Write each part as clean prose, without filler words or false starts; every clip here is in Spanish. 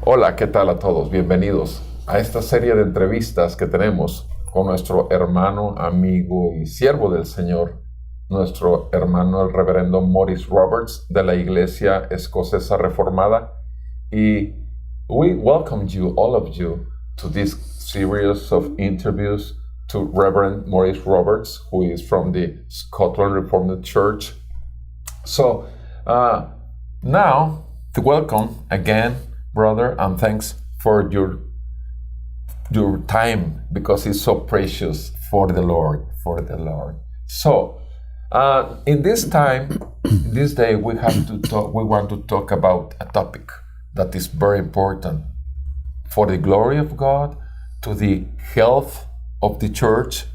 Hola, ¿qué tal a todos? Bienvenidos a esta serie de entrevistas que tenemos con nuestro hermano, amigo y siervo del Señor, nuestro hermano el reverendo Maurice Roberts de la Iglesia Escocesa Reformada. Y we welcome you, all of you, to this series of interviews to Reverend Maurice Roberts, who is from the Scotland Reformed Church. So now, to welcome again, brother, and thanks for your time, because it's so precious for the Lord. So, in this time, this day, we want to talk about a topic that is very important for the glory of God, to the health of the church,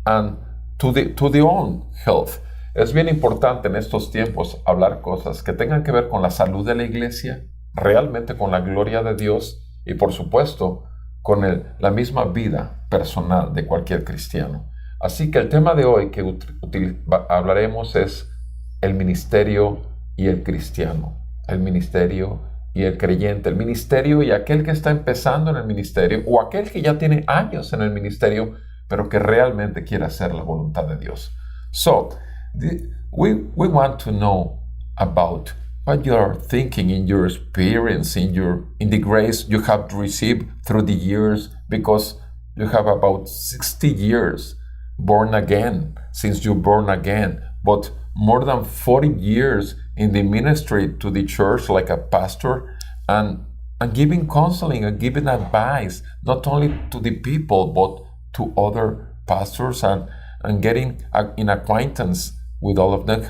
and to the own health. Es bien importante en estos tiempos hablar cosas que tengan que ver con la salud de la iglesia, realmente con la gloria de Dios y por supuesto con la misma vida personal de cualquier cristiano. Así que el tema de hoy que hablaremos es el ministerio y el cristiano, el ministerio y el creyente, el ministerio y aquel que está empezando en el ministerio o aquel que ya tiene años en el ministerio pero que realmente quiere hacer la voluntad de Dios. So, we want to know about what you are thinking in your experience, in the grace you have received through the years, because you have about 60 years born again, since you're born again, but more than 40 years in the ministry to the church like a pastor, and giving counseling and giving advice, not only to the people, but to other pastors and getting in acquaintance with all of them.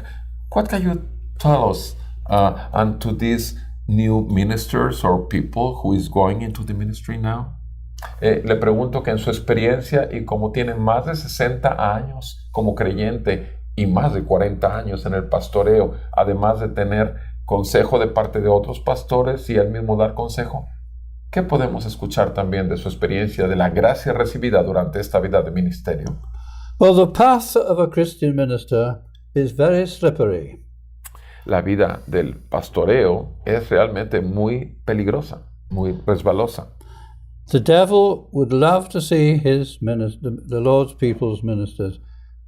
What can you tell us and to these new ministers or people who is going into the ministry now? Le pregunto que en su experiencia y como tiene más de 60 años como creyente y más de 40 años en el pastoreo, además de tener consejo de parte de otros pastores y él mismo dar consejo, ¿qué podemos escuchar también de su experiencia, de la gracia recibida durante esta vida de ministerio? Well, the path of a Christian minister is very slippery. La vida del pastoreo es realmente muy peligrosa, muy resbalosa. The devil would love to see the Lord's people's ministers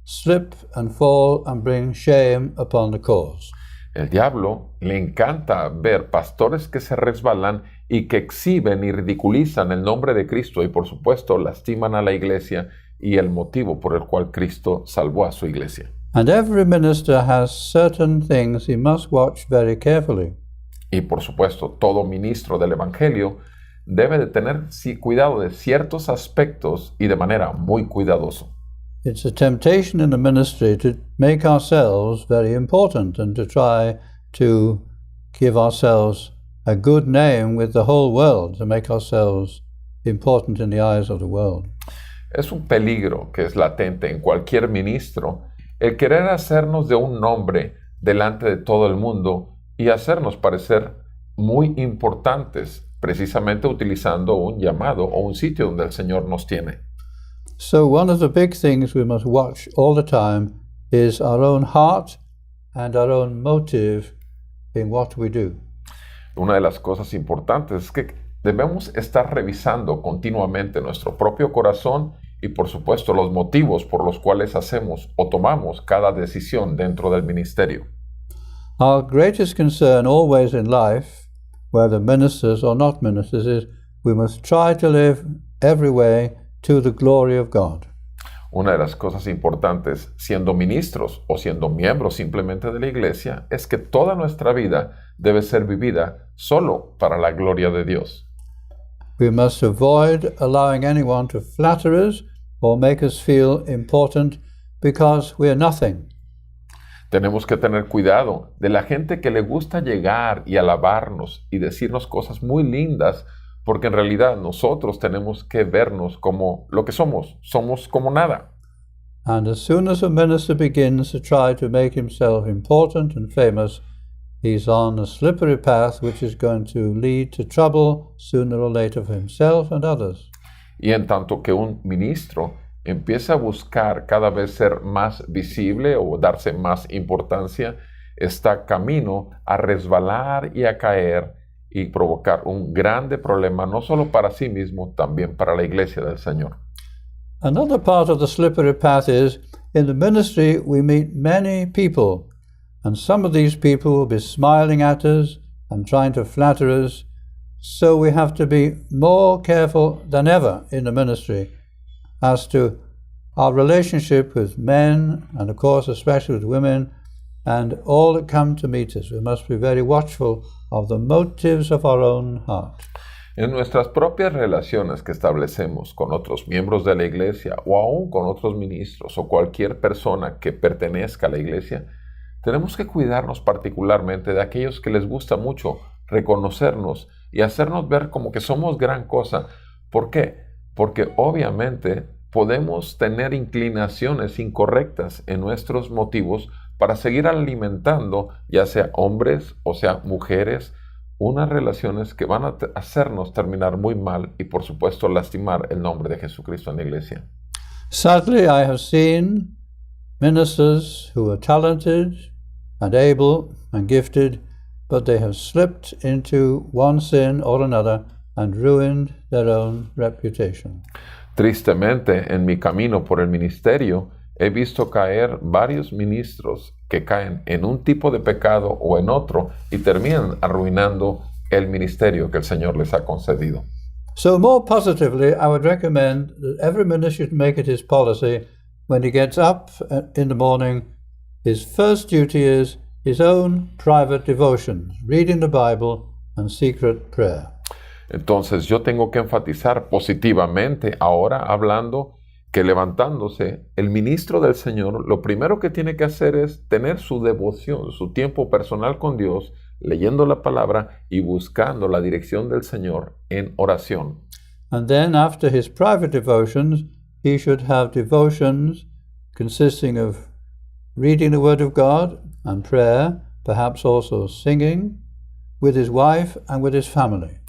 slip and fall and bring shame upon the cause. El diablo le encanta ver pastores que se resbalan y que exhiben y ridiculizan el nombre de Cristo y por supuesto lastiman a la iglesia y el motivo por el cual Cristo salvó a su iglesia. And every minister has certain things he must watch very carefully. Y por supuesto, todo ministro del Evangelio debe de tener cuidado de ciertos aspectos y de manera muy cuidadosa. It's a temptation in the ministry to make ourselves very important and to try to give ourselves a good name with the whole world, to make ourselves important in the eyes of the world. Es un peligro que es latente en cualquier ministro el querer hacernos de un nombre delante de todo el mundo y hacernos parecer muy importantes, precisamente utilizando un llamado o un sitio donde el Señor nos tiene. So one of the big things we must watch all the time is our own heart and our own motive in what we do. Una de las cosas importantes es que debemos estar revisando continuamente nuestro propio corazón y por supuesto los motivos por los cuales hacemos o tomamos cada decisión dentro del ministerio. Our greatest concern always in life, whether ministers or not ministers, is we must try to live every way to the glory of God. Una de las cosas importantes, siendo ministros o siendo miembros simplemente de la iglesia, es que toda nuestra vida debe ser vivida solo para la gloria de Dios. We must avoid allowing anyone to flatter us or make us feel important because we are nothing. Tenemos que tener cuidado de la gente que le gusta llegar y alabarnos y decirnos cosas muy lindas, porque en realidad nosotros tenemos que vernos como lo que somos como nada. And as soon as a minister begins to try to make himself important and famous, he's on a slippery path which is going to lead to trouble sooner or later for himself and others. Y en tanto que un ministro empieza a buscar cada vez ser más visible o darse más importancia, está camino a resbalar y a caer y provocar un grande problema, no solo para sí mismo, también para la iglesia del Señor. Another part of the slippery path is, in the ministry we meet many people, and some of these people will be smiling at us and trying to flatter us, so we have to be more careful than ever in the ministry as to our relationship with men, and of course especially with women, and all that come to meet us. We must be very watchful of the motives of our own heart. En nuestras propias relaciones que establecemos con otros miembros de la iglesia o aún con otros ministros o cualquier persona que pertenezca a la iglesia, tenemos que cuidarnos particularmente de aquellos que les gusta mucho reconocernos y hacernos ver como que somos gran cosa. ¿Por qué? Porque obviamente podemos tener inclinaciones incorrectas en nuestros motivos para seguir alimentando, ya sea hombres o sea mujeres, unas relaciones que van a hacernos terminar muy mal y por supuesto lastimar el nombre de Jesucristo en la iglesia. Sadly, I have seen ministers who are talented and able and gifted, but they have slipped into one sin or another and ruined their own reputation. Tristemente, en mi camino por el ministerio, he visto caer varios ministros que caen en un tipo de pecado o en otro y terminan arruinando el ministerio que el Señor les ha concedido. So more positively, I would recommend that every minister should make it his policy when he gets up in the morning, his first duty is his own private devotions, reading the Bible and secret prayer. Entonces yo tengo que enfatizar positivamente ahora hablando que levantándose, el ministro del Señor lo primero que tiene que hacer es tener su devoción, su tiempo personal con Dios, leyendo la palabra y buscando la dirección del Señor en oración. And then after his private devotions, he should have devotions consisting of reading the Word of God and prayer, perhaps also singing, with his wife and with his family.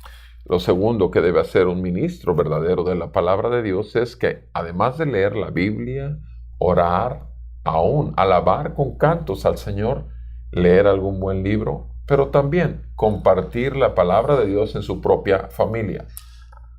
Lo segundo que debe hacer un ministro verdadero de la palabra de Dios es que, además de leer la Biblia, orar, aún alabar con cantos al Señor, leer algún buen libro, pero también compartir la palabra de Dios en su propia familia.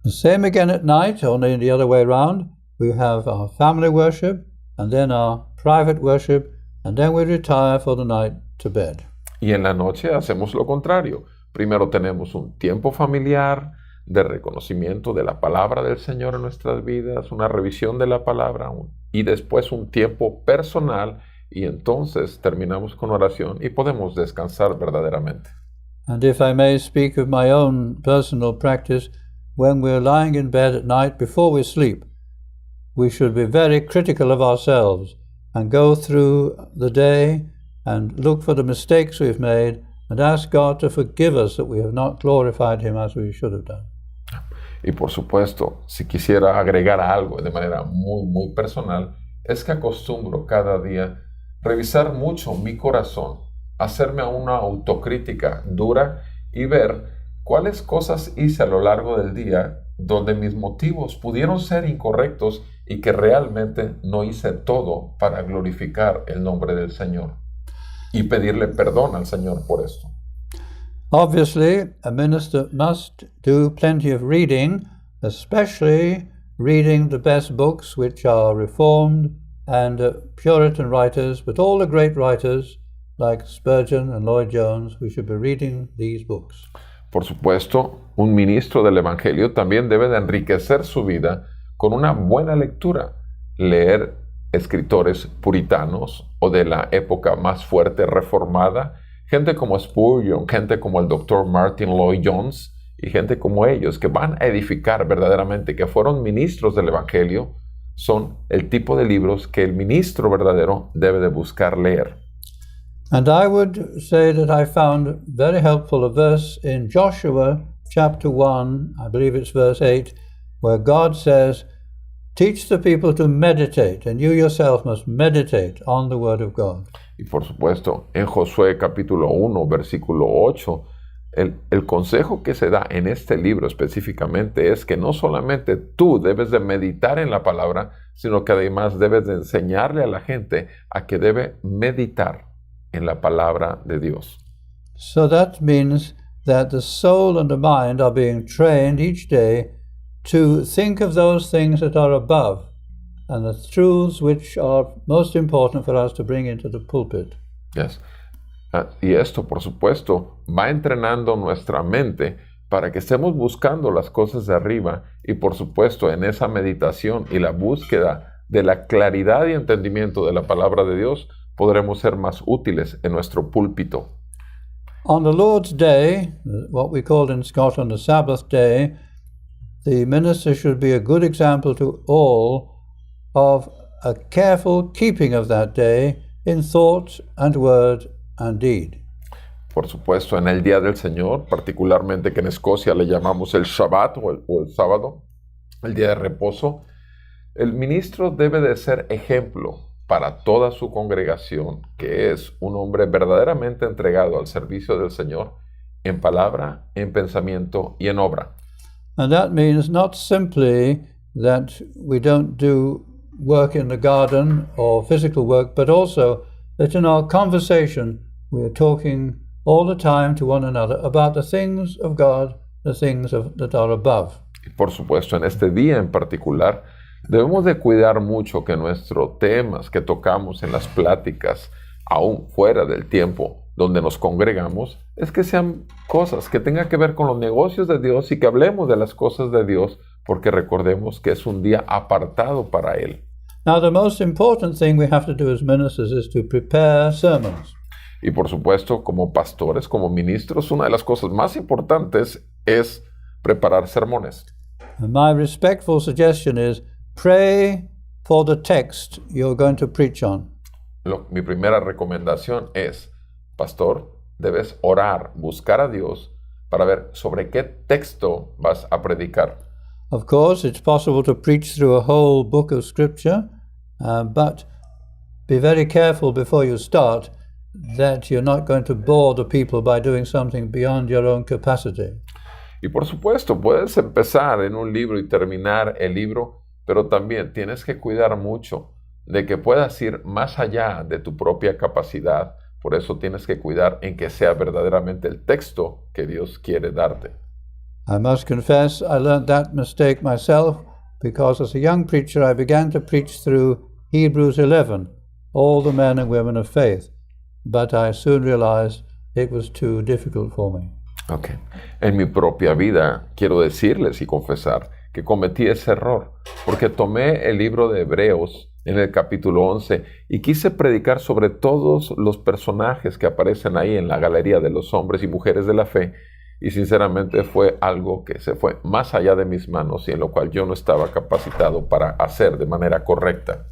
The same again at night, only the other way around. We have our family worship and then our private worship, and then we retire for the night to bed. Y en la noche hacemos lo contrario. Primero tenemos un tiempo familiar de reconocimiento de la palabra del Señor en nuestras vidas, una revisión de la palabra y después un tiempo personal y entonces terminamos con oración y podemos descansar verdaderamente. And if I may speak of my own personal practice, when we're lying in bed at night before we sleep, we should be very critical of ourselves and go through the day and look for the mistakes we've made and ask God to forgive us that we have not glorified Him as we should have done. Y por supuesto, si quisiera agregar algo de manera muy personal, es que acostumbro cada día revisar mucho mi corazón, hacerme una autocrítica dura y ver cuáles cosas hice a lo largo del día donde mis motivos pudieron ser incorrectos y que realmente no hice todo para glorificar el nombre del Señor. Y pedirle perdón al Señor por esto. Obviously, a minister must do plenty of reading, especially reading the best books which are Reformed and Puritan writers, but all the great writers like Spurgeon and Lloyd Jones, we should be reading these books. Por supuesto, un ministro del Evangelio también debe de enriquecer su vida con una buena lectura, leer escritores puritanos o de la época más fuerte reformada, gente como Spurgeon, gente como el Dr. Martin Lloyd Jones y gente como ellos que van a edificar verdaderamente, que fueron ministros del Evangelio, son el tipo de libros que el ministro verdadero debe de buscar leer. And I would say that I found very helpful a verse in Joshua chapter 1, I believe it's verse 8, where God says, "Teach the people to meditate, and you yourself must meditate on the Word of God." Y por supuesto, en Josué capítulo 1, versículo 8, el consejo que se da en este libro específicamente es que no solamente tú debes de meditar en la palabra, sino que además debes de enseñarle a la gente a que debe meditar en la palabra de Dios. So that means that the soul and the mind are being trained each day to think of those things that are above and the truths which are most important for us to bring into the pulpit. Yes. Y esto, por supuesto, va entrenando nuestra mente para que estemos buscando las cosas de arriba y, por supuesto, en esa meditación y la búsqueda de la claridad y entendimiento de la palabra de Dios, podremos ser más útiles en nuestro púlpito. On the Lord's Day, what we call in Scotland the Sabbath Day, the minister should be a good example to all of a careful keeping of that day in thought and word and deed. Por supuesto, en el Día del Señor, particularmente que en Escocia le llamamos el Shabbat o el sábado, el día de reposo, el ministro debe de ser ejemplo para toda su congregación, que es un hombre verdaderamente entregado al servicio del Señor en palabra, en pensamiento y en obra. And that means not simply that we don't do work in the garden or physical work, but also that in our conversation we are talking all the time to one another about the things of God, the things that are above. Y por supuesto, en este día en particular, debemos de cuidar mucho que nuestros temas que tocamos en las pláticas, aún fuera del tiempo donde nos congregamos, es que sean cosas que tengan que ver con los negocios de Dios y que hablemos de las cosas de Dios, porque recordemos que es un día apartado para Él. Now, the most important thing we have to do as ministers is to prepare sermons. Y por supuesto, como pastores, como ministros, una de las cosas más importantes es preparar sermones. And my respectful suggestion is pray for the text you're going to preach on. Mi primera recomendación es, pastor, debes orar, buscar a Dios para ver sobre qué texto vas a predicar. Of course, it's possible to preach through a whole book of Scripture, but be very careful before you start that you're not going to bore the people by doing something beyond your own capacity. Y por supuesto, puedes empezar en un libro y terminar el libro, pero también tienes que cuidar mucho de que puedas ir más allá de tu propia capacidad. Por eso tienes que cuidar en que sea verdaderamente el texto que Dios quiere darte. I must confess I learned that mistake myself because as a young preacher I began to preach through Hebrews 11, all the men and women of faith, but I soon realized it was too difficult for me. Okay. En mi propia vida quiero decirles y confesar que cometí ese error, porque tomé el libro de Hebreos en el capítulo 11 y quise predicar sobre todos los personajes que aparecen ahí en la galería de los hombres y mujeres de la fe, y sinceramente fue algo que se fue más allá de mis manos y en lo cual yo no estaba capacitado para hacer de manera correcta.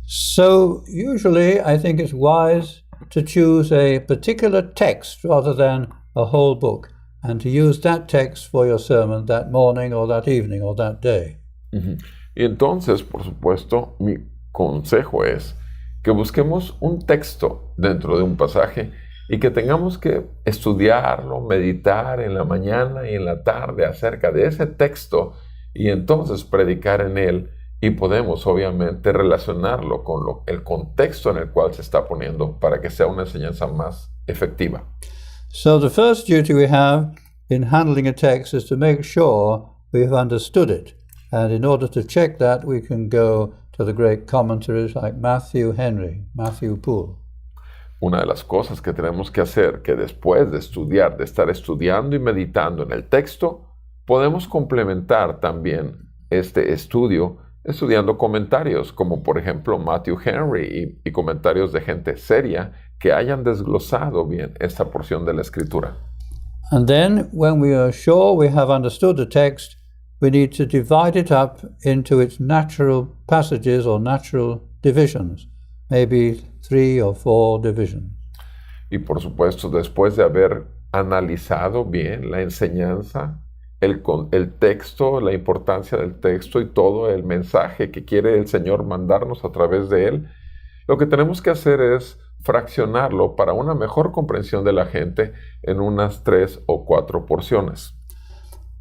So usually I think it's wise to choose a particular text rather than a whole book, and to use that text for your sermon that morning or that evening or that day. Uh-huh. Y entonces, por supuesto, mi consejo es que busquemos un texto dentro de un pasaje y que tengamos que estudiarlo, meditar en la mañana y en la tarde acerca de ese texto y entonces predicar en él, y podemos obviamente relacionarlo con el contexto en el cual se está poniendo para que sea una enseñanza más efectiva. So the first duty we have in handling a text is to make sure we've understood it. And in order to check that, we can go to the great commentaries like Matthew Henry, Matthew Poole. Una de las cosas que tenemos que hacer, que después de estudiar, de estar estudiando y meditando en el texto, podemos complementar también este estudio estudiando comentarios, como por ejemplo Matthew Henry y comentarios de gente seria que hayan desglosado bien esta porción de la Escritura. And then, when we are sure we have understood the text, we need to divide it up into its natural passages or natural divisions, maybe 3 or 4 divisions. Y por supuesto, después de haber analizado bien la enseñanza, el texto, la importancia del texto y todo el mensaje que quiere el Señor mandarnos a través de él, lo que tenemos que hacer es fraccionarlo para una mejor comprensión de la gente en unas 3 o 4 porciones.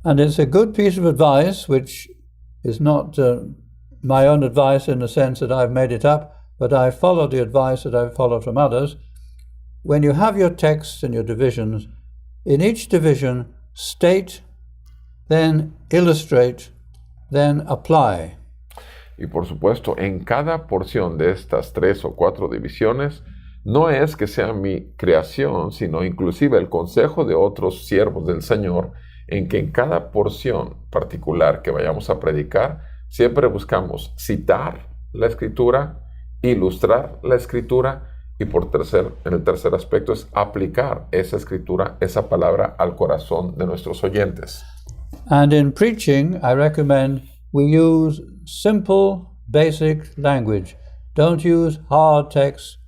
And it's a good piece of advice, which is not my own advice in the sense that I've made it up, but I follow the advice that I've followed from others. When you have your texts and your divisions, in each division, state, then illustrate, then apply. Y por supuesto, en cada porción de estas 3 o 4 divisiones, no es que sea mi creación, sino inclusive el consejo de otros siervos del Señor, en que en cada porción particular que vayamos a predicar, siempre buscamos citar la Escritura, ilustrar la Escritura, y en el tercer aspecto es aplicar esa Escritura, esa palabra al corazón de nuestros oyentes. And in preaching, I recommend we use simple, basic language. Don't use hard text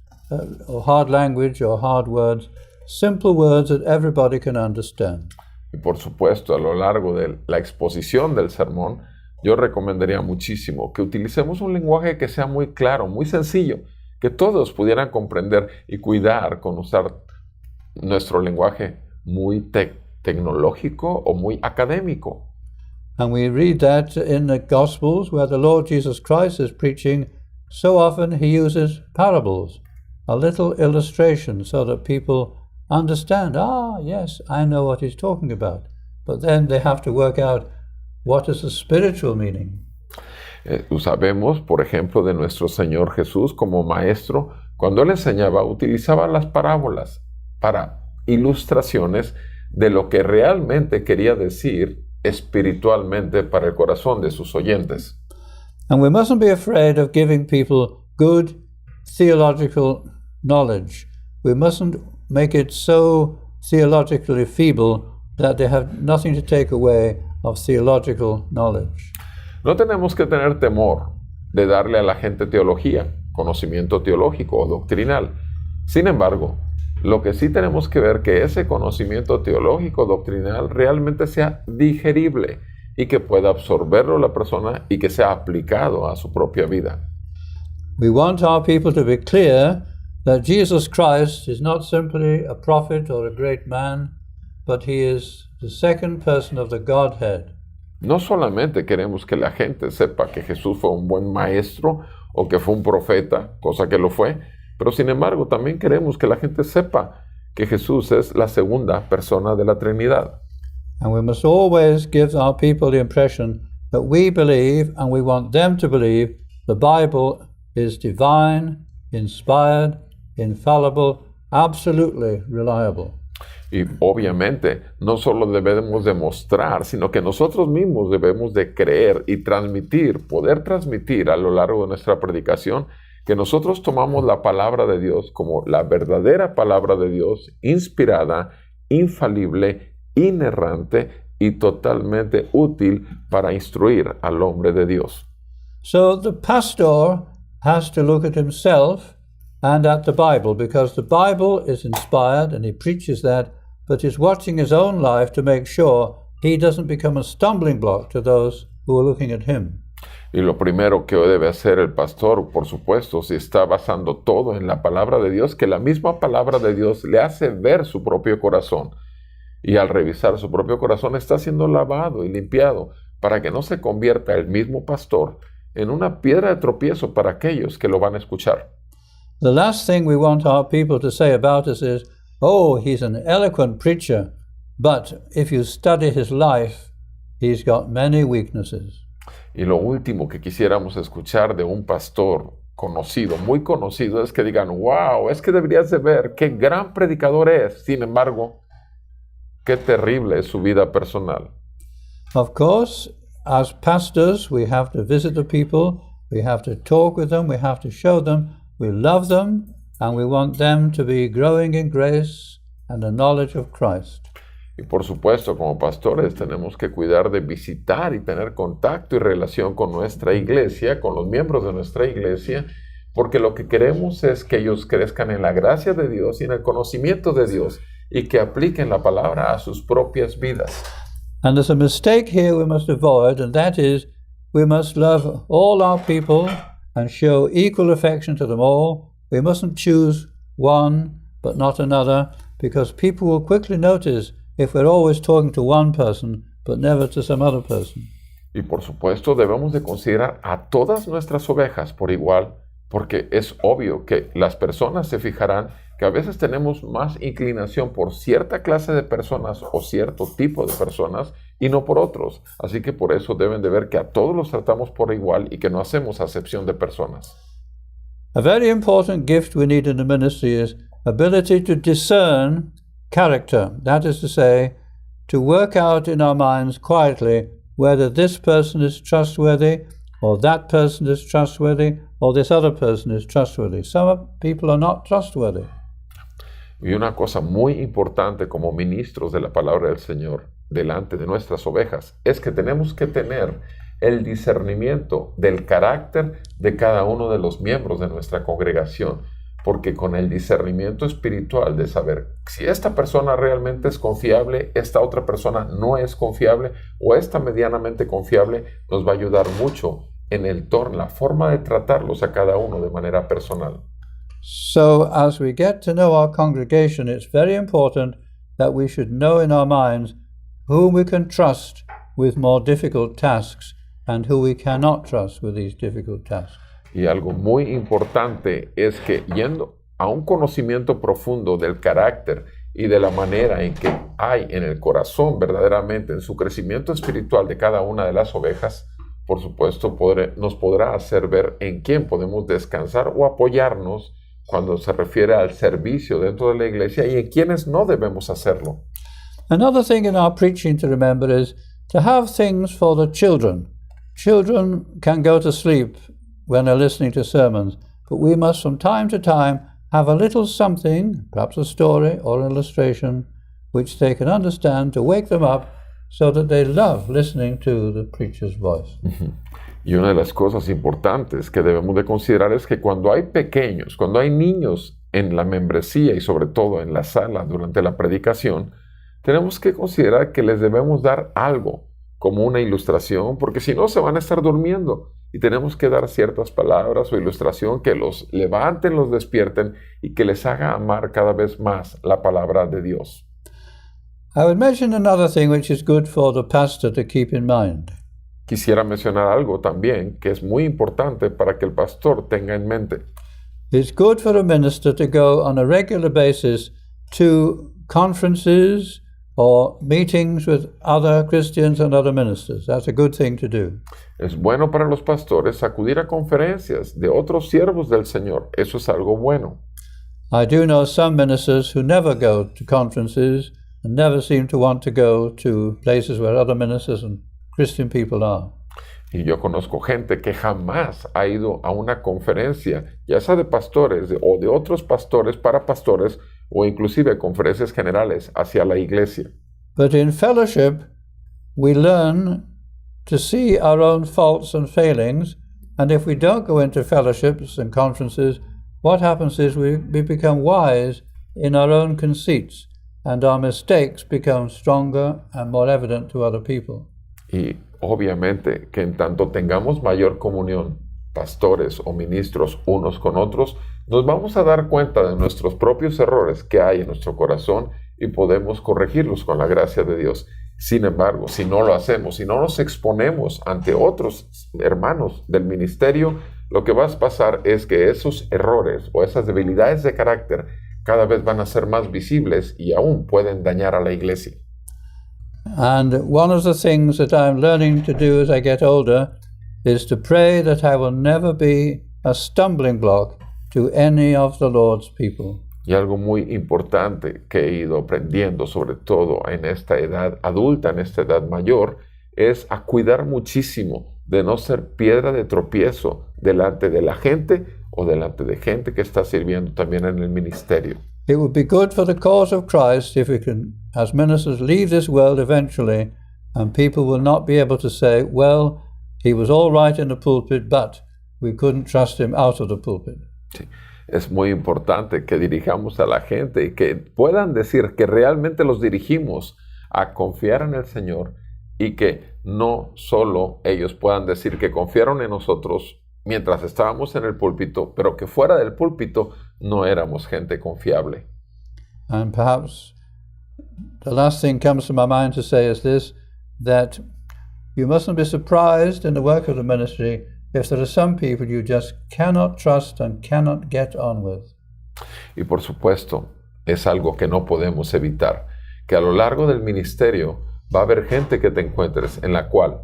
or hard language or hard words. Simple words that everybody can understand. Y por supuesto, a lo largo de la exposición del sermón, yo recomendaría muchísimo que utilicemos un lenguaje que sea muy claro, muy sencillo, que todos pudieran comprender y cuidar con usar nuestro lenguaje muy tecnológico o muy académico. And we read that in the Gospels where the Lord Jesus Christ is preaching, so often he uses parables, a little illustration so that people understand, yes, I know what he's talking about. But then they have to work out what is the spiritual meaning. Sabemos, por ejemplo, de nuestro Señor Jesús como maestro, cuando Él enseñaba, utilizaba las parábolas para ilustraciones de lo que realmente quería decir espiritualmente para el corazón de sus oyentes. And we mustn't be afraid of giving people good theological knowledge. We mustn't make it so theologically feeble that they have nothing to take away of theological knowledge. No tenemos que tener temor de darle a la gente teología, conocimiento teológico o doctrinal. Sin embargo, lo que sí tenemos que ver que ese conocimiento teológico doctrinal realmente sea digerible y que pueda absorberlo la persona y que sea aplicado a su propia vida. We want our people to be clear that Jesus Christ is not simply a prophet or a great man, but he is the second person of the Godhead. No solamente queremos que la gente sepa que Jesús fue un buen maestro o que fue un profeta, cosa que lo fue, pero sin embargo también queremos que la gente sepa que Jesús es la segunda persona de la Trinidad. And we must always give our people the impression that we believe, and we want them to believe, the Bible is divine, inspired, infallible, absolutely reliable. Y obviamente no solo debemos demostrar, sino que nosotros mismos debemos de creer y transmitir, poder transmitir a lo largo de nuestra predicación que nosotros tomamos la palabra de Dios como la verdadera palabra de Dios, inspirada, infalible, inerrante y totalmente útil para instruir al hombre de Dios. So the pastor has to look at himself and at the Bible, because the Bible is inspired and he preaches that, but he's watching his own life to make sure he doesn't become a stumbling block to those who are looking at him. Y lo primero que debe hacer el pastor, por supuesto, si está basando todo en la palabra de Dios, que la misma palabra de Dios le hace ver su propio corazón. Y al revisar su propio corazón está siendo lavado y limpiado para que no se convierta el mismo pastor en una piedra de tropiezo para aquellos que lo van a escuchar. The last thing we want our people to say about us is, oh, he's an eloquent preacher, but if you study his life, he's got many weaknesses. Y lo último que quisiéramos escuchar de un pastor conocido, muy conocido, es que digan, wow, es que deberías de ver qué gran predicador es. Sin embargo, qué terrible es su vida personal. Of course, as pastors, we have to visit the people, we have to talk with them, we have to show them we love them, and we want them to be growing in grace and the knowledge of Christ. Y por supuesto, como pastores, tenemos que cuidar de visitar y tener contacto y relación con nuestra iglesia, con los miembros de nuestra iglesia, porque lo que queremos es que ellos crezcan en la gracia de Dios y en el conocimiento de Dios y que apliquen la palabra a sus propias vidas. And there's a mistake here we must avoid, and that is we must love all our people and show equal affection to them all. We mustn't choose one but not another, because people will quickly notice if we're always talking to one person but never to some other person. Y por supuesto debemos de considerar a todas nuestras ovejas por igual, porque es obvio que las personas se fijarán que a veces tenemos más inclinación por cierta clase de personas o cierto tipo de personas y no por otros. Así que por eso deben de ver que a todos los tratamos por igual y que no hacemos acepción de personas. A very important gift we need in the ministry is ability to discern character. That is to say, to work out in our minds quietly whether this person is trustworthy or that person is trustworthy or this other person is trustworthy. Some people are not trustworthy. Y una cosa muy importante como ministros de la palabra del Señor delante de nuestras ovejas es que tenemos que tener el discernimiento del carácter de cada uno de los miembros de nuestra congregación, porque con el discernimiento espiritual de saber si esta persona realmente es confiable, esta otra persona no es confiable o esta medianamente confiable, nos va a ayudar mucho en la forma de tratarlos a cada uno de manera personal. So as we get to know our congregation, it's very important that we should know in our minds whom we can trust with more difficult tasks and who we cannot trust with these difficult tasks. Y algo muy importante es que yendo a un conocimiento profundo del carácter y de la manera en que hay en el corazón verdaderamente, en su crecimiento espiritual de cada una de las ovejas, por supuesto nos podrá hacer ver en quién podemos descansar o apoyarnos cuando se refiere al servicio dentro de la iglesia y en quienes no debemos hacerlo. Another thing in our preaching to remember is to have things for the children. Children can go to sleep when they're listening to sermons, but we must from time to time have a little something, perhaps a story or an illustration, which they can understand to wake them up so that they love listening to the preacher's voice. Y una de las cosas importantes que debemos de considerar es que cuando hay pequeños, cuando hay niños en la membresía y sobre todo en la sala durante la predicación, tenemos que considerar que les debemos dar algo, como una ilustración, porque si no se van a estar durmiendo. Y tenemos que dar ciertas palabras o ilustración que los levanten, los despierten y que les haga amar cada vez más la palabra de Dios. I would mention another thing which is good for the pastor to keep in mind. Quisiera mencionar algo también que es muy importante para que el pastor tenga en mente. It's good for a minister to go on a regular basis to conferences or meetings with other Christians and other ministers. That's a good thing to do. Es bueno para los pastores acudir a conferencias de otros siervos del Señor. Eso es algo bueno. I do know some ministers who never go to conferences and never seem to want to go to places where other ministers and Christian people are. Y yo conozco gente que jamás ha ido a una conferencia, ya sea de pastores o de otros pastores para pastores, o inclusive conferencias generales hacia la iglesia. But in fellowship, we learn to see our own faults and failings, and if we don't go into fellowships and conferences, what happens is we become wise in our own conceits, and our mistakes become stronger and more evident to other people. Y obviamente que en tanto tengamos mayor comunión, pastores o ministros unos con otros, nos vamos a dar cuenta de nuestros propios errores que hay en nuestro corazón y podemos corregirlos con la gracia de Dios. Sin embargo, si no lo hacemos, si no nos exponemos ante otros hermanos del ministerio, lo que va a pasar es que esos errores o esas debilidades de carácter cada vez van a ser más visibles y aún pueden dañar a la iglesia. And one of the things that I'm learning to do as I get older is to pray that I will never be a stumbling block to any of the Lord's people. Y algo muy importante que he ido aprendiendo, sobre todo en esta edad adulta, en esta edad mayor, es a cuidar muchísimo de no ser piedra de tropiezo delante de la gente o delante de gente que está sirviendo también en el ministerio. It would be good for the cause of Christ if we can, as ministers, leave this world eventually and people will not be able to say, well, he was all right in the pulpit, but we couldn't trust him out of the pulpit. Sí. Es muy importante que dirijamos a la gente y que puedan decir que realmente los dirigimos a confiar en el Señor y que no solo ellos puedan decir que confiaron en nosotros mientras estábamos en el púlpito, pero que fuera del púlpito no éramos gente confiable. And perhaps the last thing comes to my mind to say is this, that you mustn't be surprised in the work of the ministry if there are some people you just cannot trust and cannot get on with. Y por supuesto, es algo que no podemos evitar, que a lo largo del ministerio va a haber gente que te encuentres en la cual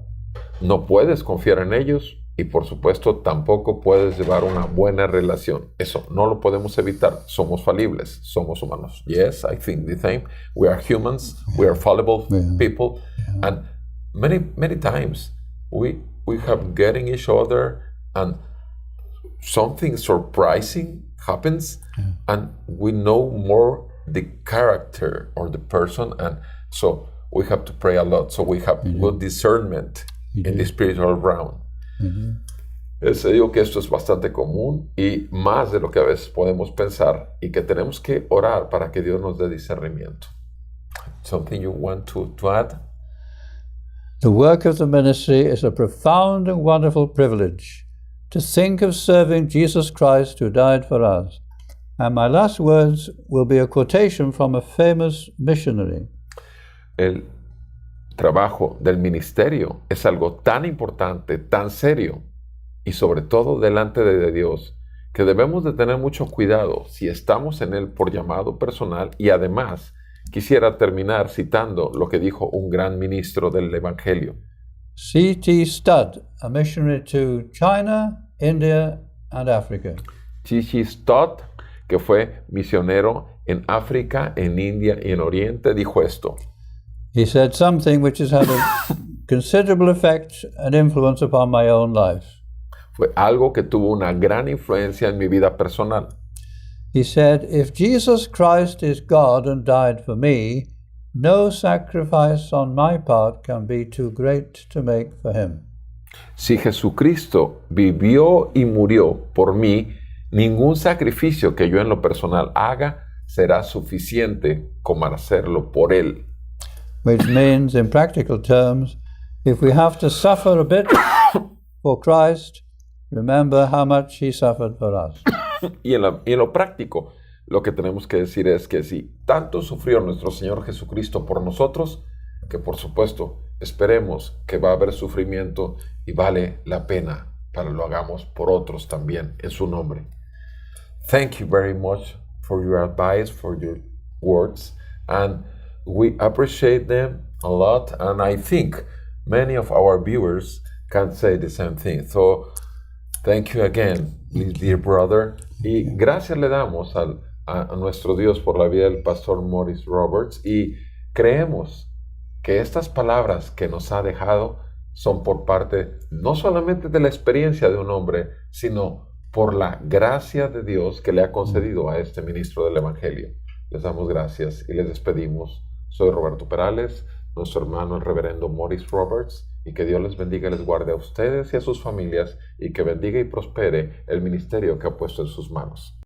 no puedes confiar en ellos y por supuesto tampoco puedes llevar una buena relación. Eso no lo podemos evitar. Somos falibles, somos humanos. Yes, I think the same. We are humans, we are fallible people, and many times we have getting each other and something surprising happens and we know more the character or the person, and so we have to pray a lot so we have good discernment in the spiritual realm. Digo que esto es bastante común y más de lo que a veces podemos pensar y que tenemos que orar para que Dios nos dé discernimiento. Something you want to add? The work of the ministry is a profound and wonderful privilege to think of serving Jesus Christ who died for us. And my last words will be a quotation from a famous missionary. El trabajo del ministerio es algo tan importante, tan serio y sobre todo delante de Dios que debemos de tener mucho cuidado si estamos en Él por llamado personal. Y además quisiera terminar citando lo que dijo un gran ministro del Evangelio. C.T. Studd, a missionary to China, India and Africa. C.T. Studd, que fue misionero en África, en India y en Oriente, dijo esto. He said something which has had a considerable effect and influence upon my own life. Fue algo que tuvo una gran influencia en mi vida personal. He said, if Jesus Christ is God and died for me, no sacrifice on my part can be too great to make for him. Si Jesucristo vivió y murió por mí, ningún sacrificio que yo en lo personal haga será suficiente como hacerlo por Él. Which means, in practical terms, if we have to suffer a bit for Christ, remember how much He suffered for us. Y en lo práctico, lo que tenemos que decir es que si tanto sufrió nuestro Señor Jesucristo por nosotros, que por supuesto esperemos que va a haber sufrimiento y vale la pena para lo hagamos por otros también en su nombre. Thank you very much for your advice, for your words, and we appreciate them a lot, and I think many of our viewers can say the same thing. So, thank you again, dear brother. Y gracias le damos a nuestro Dios por la vida del pastor Morris Roberts, y creemos que estas palabras que nos ha dejado son por parte no solamente de la experiencia de un hombre, sino por la gracia de Dios que le ha concedido a este ministro del Evangelio. Les damos gracias y les despedimos. Soy Roberto Perales, nuestro hermano el reverendo Morris Roberts, y que Dios les bendiga y les guarde a ustedes y a sus familias, y que bendiga y prospere el ministerio que ha puesto en sus manos.